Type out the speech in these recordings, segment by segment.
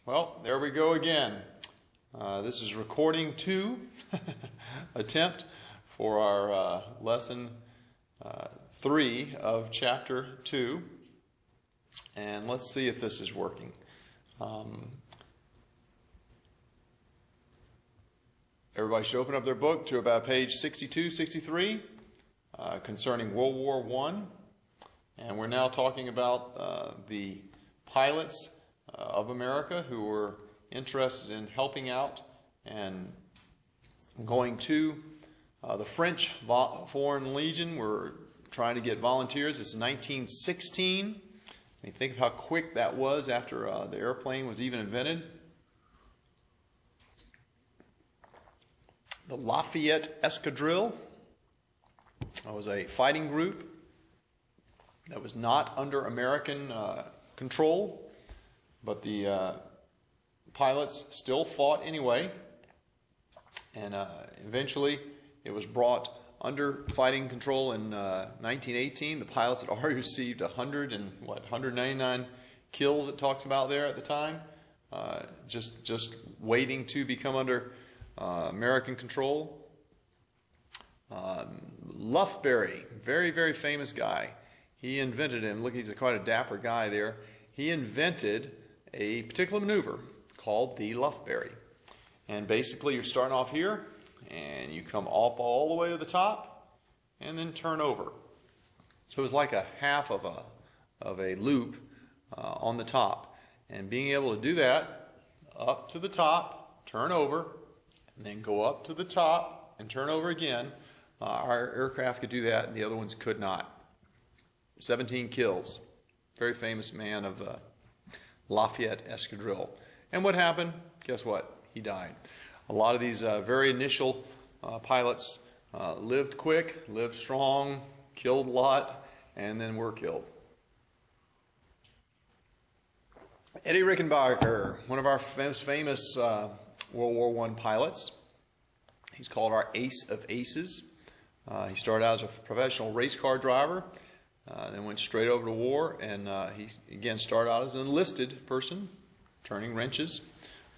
Well, there we go again. This is recording 2 attempt for our lesson 3 of chapter 2. And let's see if this is working. Everybody should open up their book to about page 62, 63 concerning World War I. And we're now talking about the pilots of America who were interested in helping out and going to the French Foreign Legion. We're trying to get volunteers. It's 1916. And you think of how quick that was after the airplane was even invented. The Lafayette Escadrille was a fighting group that was not under American control, but the pilots still fought anyway, and eventually it was brought under fighting control in 1918. The pilots had already received 199 kills it talks about there at the time, just waiting to become under American control. Lufbery, very, very famous guy. He invented him. Look, he's quite a dapper guy there. He invented a particular maneuver called the Lufbery. And basically you're starting off here and you come up all the way to the top and then turn over. So it was like a half of a loop on the top. And being able to do that up to the top, turn over, and then go up to the top and turn over again, our aircraft could do that and the other ones could not. 17 kills. Very famous man of Lafayette Escadrille. And what happened? Guess what? He died. A lot of these very initial pilots lived quick, lived strong, killed a lot, and then were killed. Eddie Rickenbacker, one of our most famous World War I pilots. He's called our ace of aces. He started out as a professional race car driver. Then went straight over to war, and he again started out as an enlisted person, turning wrenches,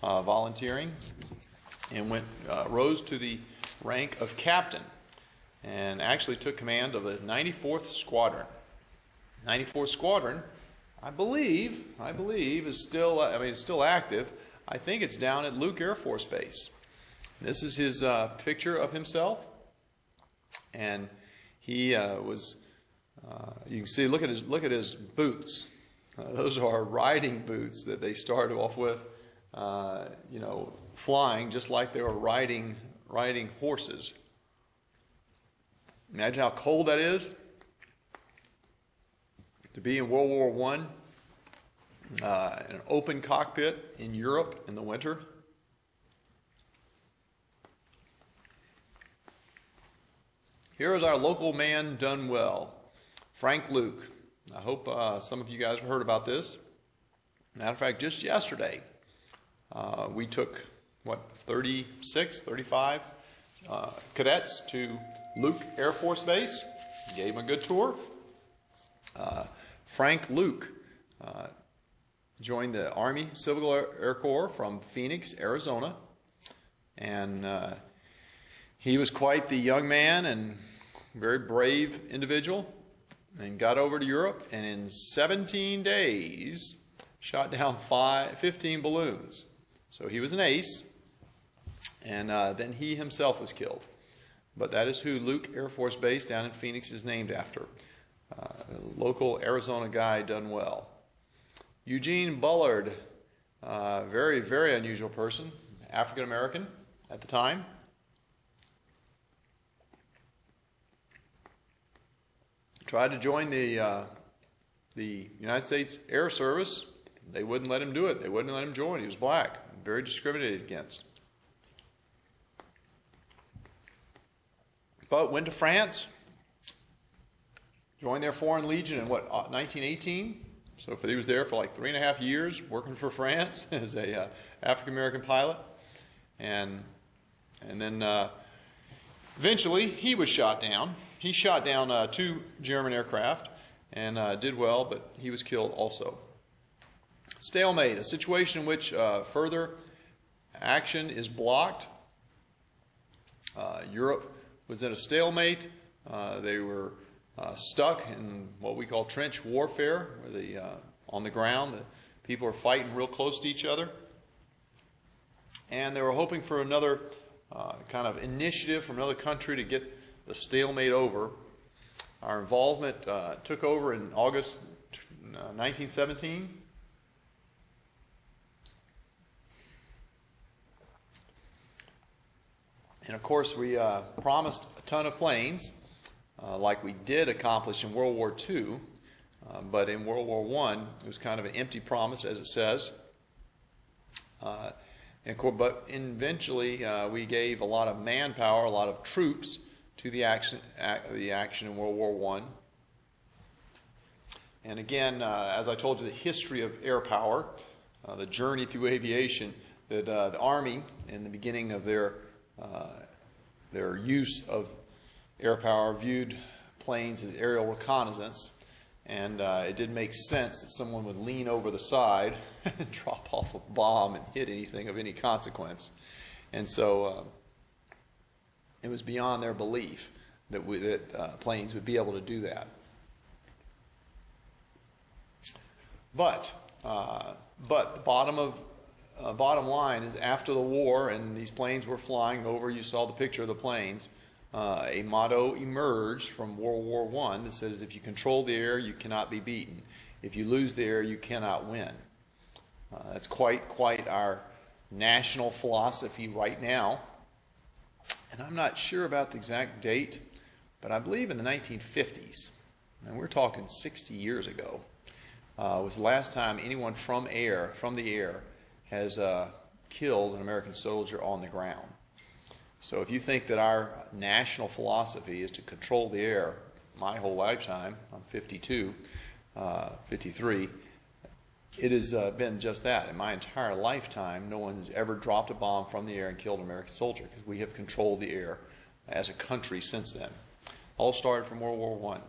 volunteering, and rose to the rank of captain, and actually took command of the 94th Squadron. 94th Squadron, I believe is still, it's still active. I think it's down at Luke Air Force Base. This is his picture of himself, and he was. You can see, look at his boots. Those are riding boots that they started off with, flying just like they were riding horses. Imagine how cold that is to be in World War I, in an open cockpit in Europe in the winter. Here is our local man done well. Frank Luke. I hope some of you guys have heard about this. Matter of fact, just yesterday, we took, 35 cadets to Luke Air Force Base. Gave them a good tour. Frank Luke joined the Army Civil Air Corps from Phoenix, Arizona. And he was quite the young man and very brave individual. And got over to Europe, and in 17 days shot down 15 balloons. So he was an ace, and then he himself was killed. But that is who Luke Air Force Base down in Phoenix is named after. A local Arizona guy done well. Eugene Bullard, very, very unusual person, African American at the time. Tried to join the United States Air Service. They wouldn't let him do it. They wouldn't let him join. He was black. Very discriminated against. But went to France. Joined their Foreign Legion in 1918. So he was there for like 3.5 years working for France as a African American pilot. And then eventually he was shot down. He shot down 2 German aircraft, and did well, but he was killed also. Stalemate, a situation in which further action is blocked. Europe was in a stalemate. They were stuck in what we call trench warfare, where on the ground, the people are fighting real close to each other. And they were hoping for another kind of initiative from another country to get the stalemate over. Our involvement took over in August 1917. And of course, we promised a ton of planes, like we did accomplish in World War II. But in World War I, it was kind of an empty promise, as it says. But eventually, we gave a lot of manpower, a lot of troops to the action in World War I. And again, as I told you, the history of air power, the journey through aviation, that the Army, in the beginning of their use of air power, viewed planes as aerial reconnaissance. And it didn't make sense that someone would lean over the side and drop off a bomb and hit anything of any consequence. And so it was beyond their belief that planes would be able to do that. But the bottom line is, after the war and these planes were flying over, you saw the picture of the planes, a motto emerged from World War I that says, if you control the air, you cannot be beaten. If you lose the air, you cannot win. That's quite our national philosophy right now. And I'm not sure about the exact date, but I believe in the 1950s, and we're talking 60 years ago, was the last time anyone from the air, has killed an American soldier on the ground. So if you think that our national philosophy is to control the air, my whole lifetime, I'm 52, 53, it has been just that. In my entire lifetime, no one has ever dropped a bomb from the air and killed an American soldier, because we have controlled the air as a country since then. All started from World War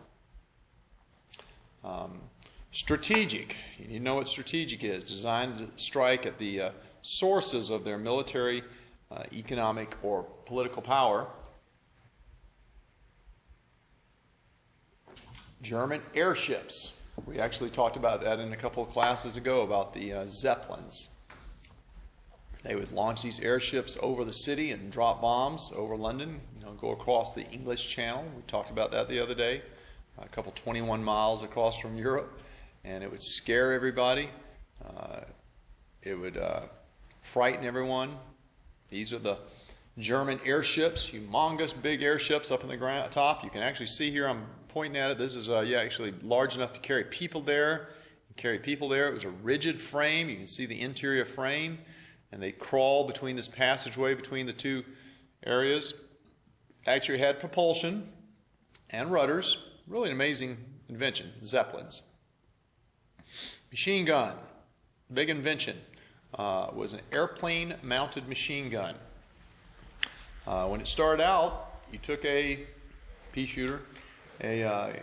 I. Strategic. You know what strategic is. Designed to strike at the sources of their military, economic, or political power. German airships. We actually talked about that in a couple of classes ago, about the Zeppelins. They would launch these airships over the city and drop bombs over London, go across the English Channel. We talked about that the other day, a couple 21 miles across from Europe. And it would scare everybody. It would frighten everyone. These are the German airships, humongous big airships up in the top. You can actually see here, I'm pointing at it. This is actually large enough to carry people there. It was a rigid frame. You can see the interior frame. And they crawl between this passageway between the two areas. Actually had propulsion and rudders. Really an amazing invention, Zeppelins. Machine gun, big invention, was an airplane-mounted machine gun. When it started out, you took a pea shooter, a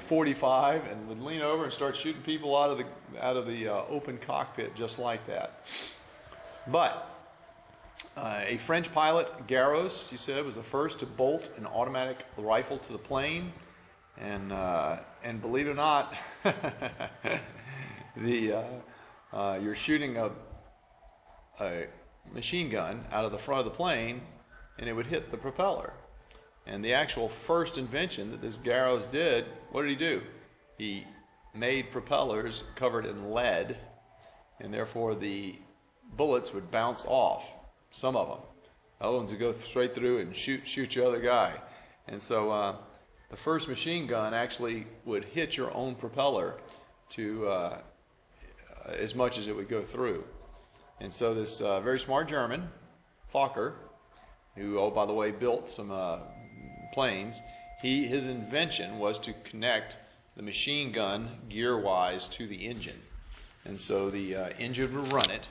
45, and would lean over and start shooting people out of the open cockpit just like that. But a French pilot, Garros, he said, was the first to bolt an automatic rifle to the plane. And believe it or not, you're shooting a machine gun out of the front of the plane, and it would hit the propeller. And the actual first invention that this Garros did, what did he do? He made propellers covered in lead, and therefore the bullets would bounce off, some of them. Other ones would go straight through and shoot your other guy. And so the first machine gun actually would hit your own propeller to as much as it would go through. And so this very smart German, Fokker, who, oh, by the way, built some planes, his invention was to connect the machine gun gear-wise to the engine. And so the engine would run it,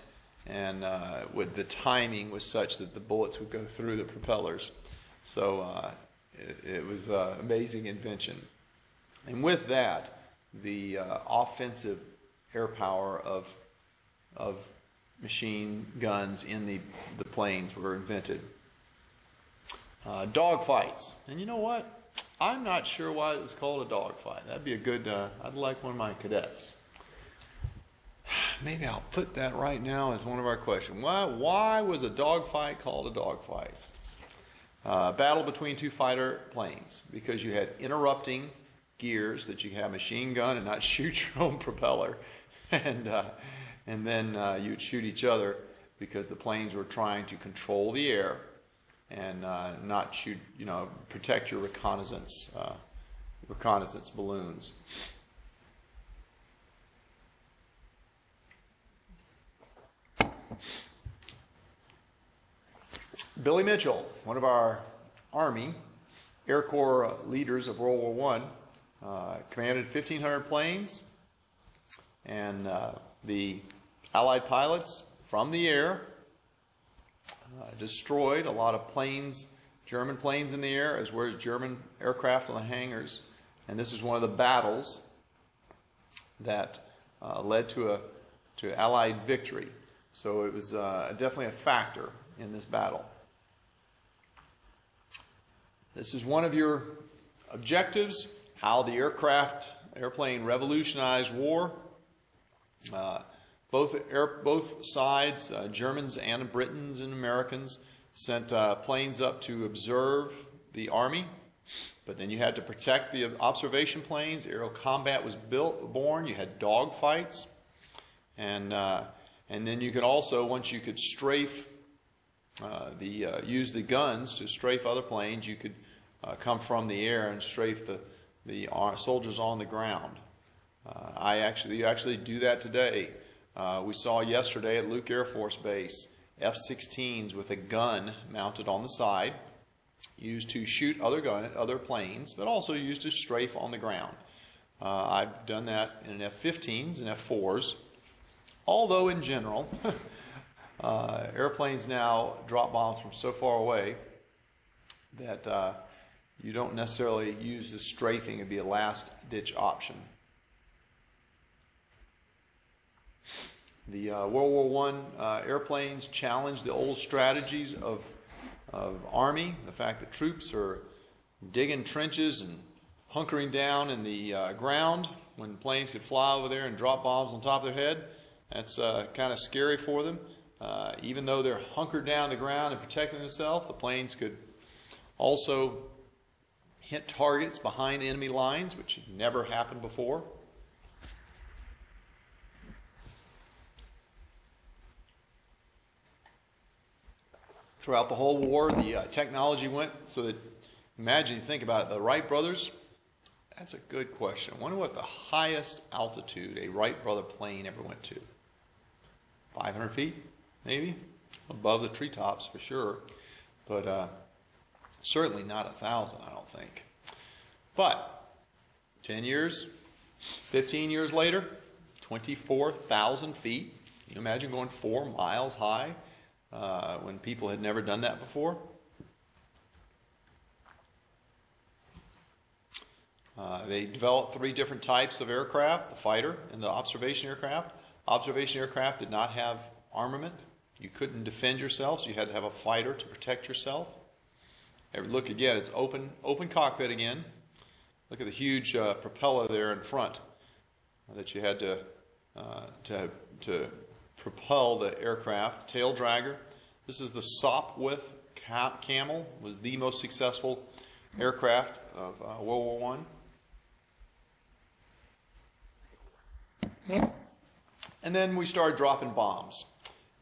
and with the timing was such that the bullets would go through the propellers. So it was an amazing invention. And with that, the offensive air power of machine guns in the planes were invented. Dogfights. And you know what? I'm not sure why it was called a dogfight. That'd be a good, I'd like one of my cadets. Maybe I'll put that right now as one of our questions. Why was a dogfight called a dogfight? Battle between two fighter planes, because you had interrupting gears that you have a machine gun and not shoot your own propeller, and then you'd shoot each other because the planes were trying to control the air and not shoot, protect your reconnaissance balloons. Billy Mitchell, one of our Army Air Corps leaders of World War I, commanded 1,500 planes, and the Allied pilots from the air destroyed a lot of planes, German planes in the air, as well as German aircraft on the hangars. And this is one of the battles that led to Allied victory. So it was definitely a factor in this battle. This is one of your objectives, how the airplane revolutionized war. Both sides, Germans and Britons and Americans, sent planes up to observe the Army, but then you had to protect the observation planes. Aerial combat was born. You had dog fights, and then you could also, once you could strafe use the guns to strafe other planes, you could come from the air and strafe the soldiers on the ground. You actually do that today. We saw yesterday at Luke Air Force Base F-16s with a gun mounted on the side, used to shoot other planes, but also used to strafe on the ground. I've done that in F-15s and F-4s, although in general, airplanes now drop bombs from so far away that you don't necessarily use the strafing. It'd be a last-ditch option. The World War I airplanes challenged the old strategies of Army, the fact that troops are digging trenches and hunkering down in the ground when planes could fly over there and drop bombs on top of their head. That's kind of scary for them. Even though they're hunkered down the ground and protecting themselves, the planes could also hit targets behind the enemy lines, which had never happened before. Throughout the whole war, the technology went so that, imagine, you think about it, the Wright brothers, that's a good question. I wonder what the highest altitude a Wright brother plane ever went to. 500 feet, maybe? Above the treetops for sure. But certainly not 1,000, I don't think. But 10 years, 15 years later, 24,000 feet. Can you imagine going 4 miles high when people had never done that before? They developed 3 different types of aircraft, the fighter and the observation aircraft. Observation aircraft did not have armament. You couldn't defend yourself, so you had to have a fighter to protect yourself. Look again, it's open cockpit again. Look at the huge propeller there in front that you had to propel the aircraft. Tail dragger. This is the Sopwith Camel. Was the most successful aircraft of World War I. And then we started dropping bombs.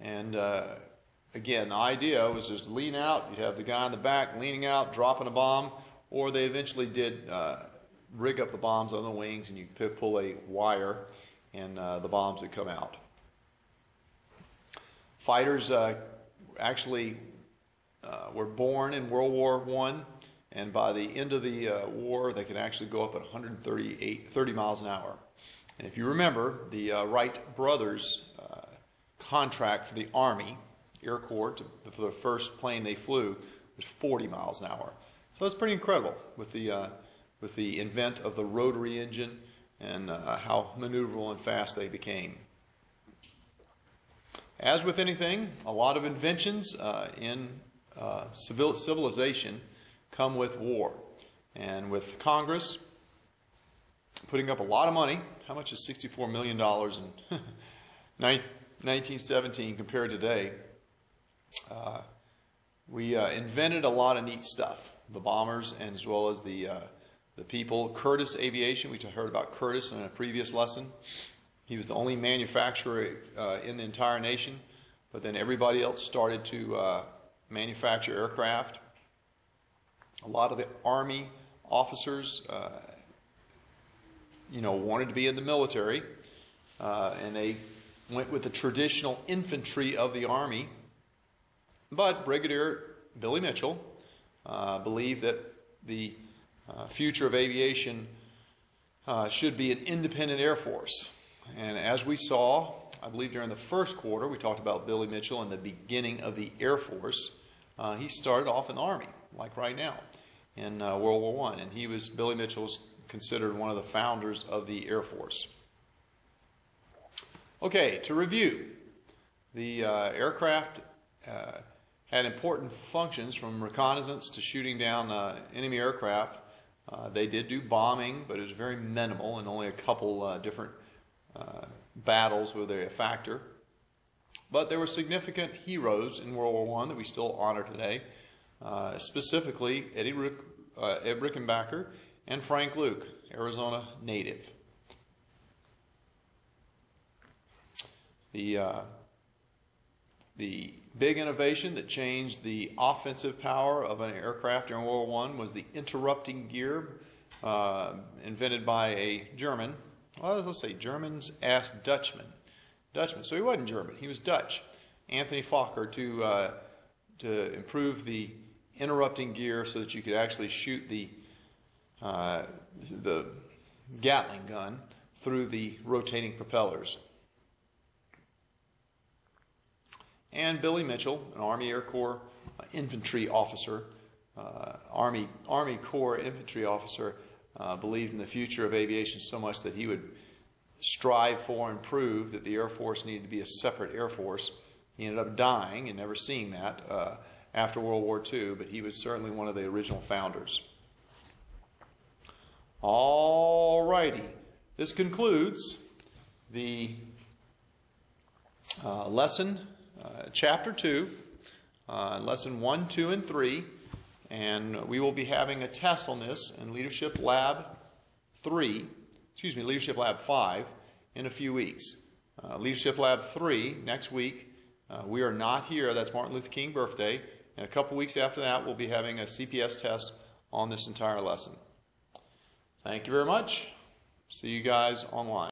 And again, the idea was just lean out. You'd have the guy in the back leaning out, dropping a bomb. Or they eventually did rig up the bombs on the wings, and you could pull a wire, and the bombs would come out. Fighters actually were born in World War I, and by the end of the war, they could actually go up at 30 miles an hour. And if you remember, the Wright brothers' contract for the Army Air Corps for the first plane they flew was 40 miles an hour. So that's pretty incredible with the with the invent of the rotary engine and how maneuverable and fast they became. As with anything, a lot of inventions in civilization come with war. And with Congress putting up a lot of money, how much is $64 million in 1917 compared to today? We invented a lot of neat stuff, the bombers and as well as the people. Curtiss Aviation, we heard about Curtiss in a previous lesson. He was the only manufacturer in the entire nation, but then everybody else started to manufacture aircraft. A lot of the Army officers, wanted to be in the military, and they went with the traditional infantry of the Army. But Brigadier Billy Mitchell believed that the future of aviation should be an independent Air Force. And as we saw, I believe during the first quarter, we talked about Billy Mitchell and the beginning of the Air Force. He started off in the Army, like right now, in World War I. And Billy Mitchell was considered one of the founders of the Air Force. Okay, to review, the aircraft had important functions from reconnaissance to shooting down enemy aircraft. They did do bombing, but it was very minimal, and only a couple different battles were they a factor. But there were significant heroes in World War I that we still honor today, specifically Ed Rickenbacker and Frank Luke, Arizona native. The big innovation that changed the offensive power of an aircraft during World War I was the interrupting gear, invented by a German. Well, let's say Germans asked Dutchman. So he wasn't German; he was Dutch. Anthony Fokker to improve the interrupting gear so that you could actually shoot the Gatling gun through the rotating propellers. And Billy Mitchell, an Army Air Corps infantry officer, Army Corps infantry officer, believed in the future of aviation so much that he would strive for and prove that the Air Force needed to be a separate Air Force. He ended up dying and never seeing that after World War II, but he was certainly one of the original founders. All righty. This concludes the lesson, Chapter 2, Lesson 1, 2, and 3, and we will be having a test on this in Leadership Lab 5 in a few weeks. Leadership Lab 3 next week. We are not here. That's Martin Luther King birthday. And a couple weeks after that, we'll be having a CPS test on this entire lesson. Thank you very much. See you guys online.